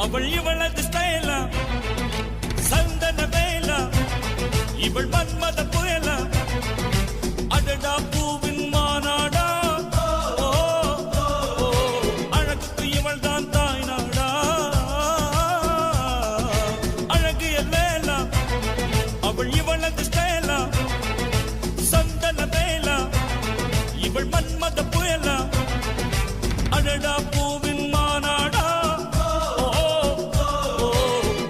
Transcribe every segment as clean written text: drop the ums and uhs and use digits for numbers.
அவள் இவளது ஸ்டைலா சந்தன வேலா இவள் மன்மத புயலா அடடா பூவின் மாநாடா அழகுக்கு இவள் தான் தாய் நாடா அழகிய வேலா அவள் இவளது ஸ்டைலா சந்தன வேலா இவள் மன்மத புயலா அடடா பூவின் மாநாடா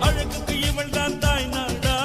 அழகுக்கு இவள் தான் தாய் நாடா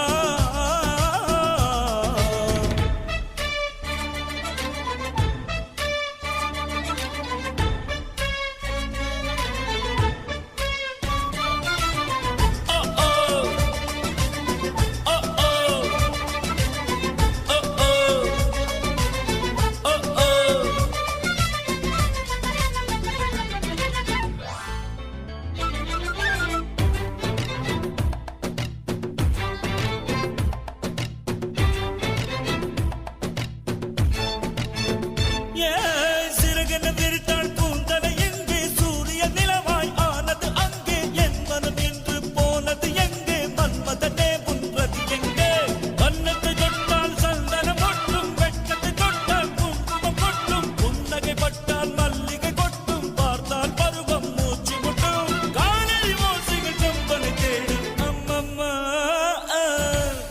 சிறகன விரித்தாள் பூந்தலை எங்கே சூரிய நிலவாய் ஆனது அங்கே என் மனம் என்று போனது எங்கே மன்மதனே உன்றது எங்கே கண்ணத்தை தொட்டால் சந்தனம் கொட்டும் வெட்கத்தை தொட்டால் குங்குமம் கொட்டும் புன்னகை பட்டால் மல்லிகை கொட்டும் பார்த்தால் பருவம் மூச்சு முட்டும் காணல் ஓசைகள் செம்பனை தேடும் அம்மம்மா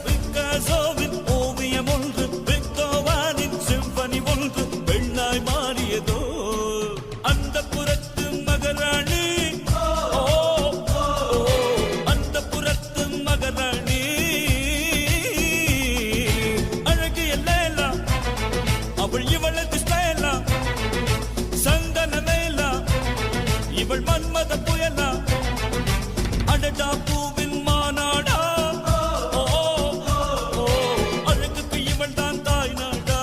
பிக்காசோவின் ஓவியம் ஒன்று பெத்தோவானின் சிம்பனி ஒன்று பெண்ணாய் மாறியதோ அந்த புறத்து மகராணி அந்த புறத்து மகராணி அழகிய லேலா அவள் இவளது ஸ்டைலா சந்தன மேலா இவள் மன்மத புயலா அடடா பூவின் மாநாடா அழகுக்கு இவள் தான் தாய் நாடா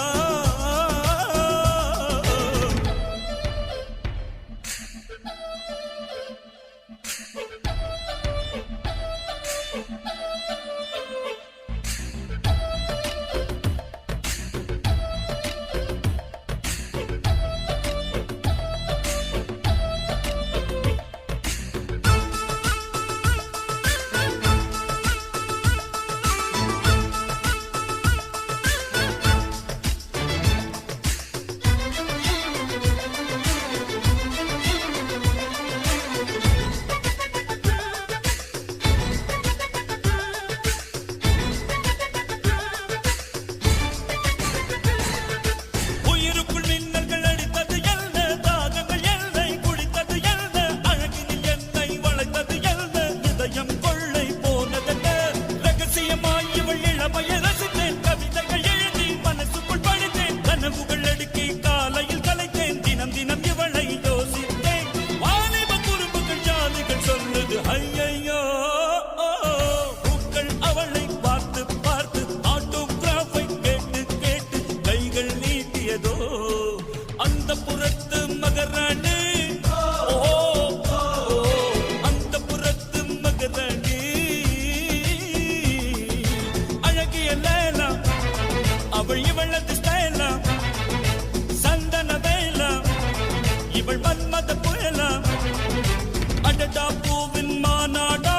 உயிருக்குள் மின்னல்கள் அடித்தது என்ன தாகங்கள் என்னை குடித்தது என்ன அழகினில் என்னை வளைத்தது என்ன இதயம் கொள்ளை போனதென்ன ரகசியமாய் இவள் இளமையை ரசித்தேன் கவிதைகள் எழுதி மனசுக்குள் படித்தேன் கனவுகள் அடுக்கி காலையில் கலைத்தேன் தினம் தினம் இவளை யோசித்தேன் வாலிப குறும்புகள் ஜாதிகள் சொல்லுது ஐயையோ பூக்கள் அவளை பார்த்து பார்த்து ஆட்டோகிராஃபை கேட்டு கேட்டு கைகள் நீட்டியதோ அந்த புறத்து மகராணி அந்த புறத்து மகராணி அழகிய லேலா அவள் இவளது ஸ்டைலா சந்தன வேலா இவள் மன்மத புயலா அடடா பூவின் மாநாடா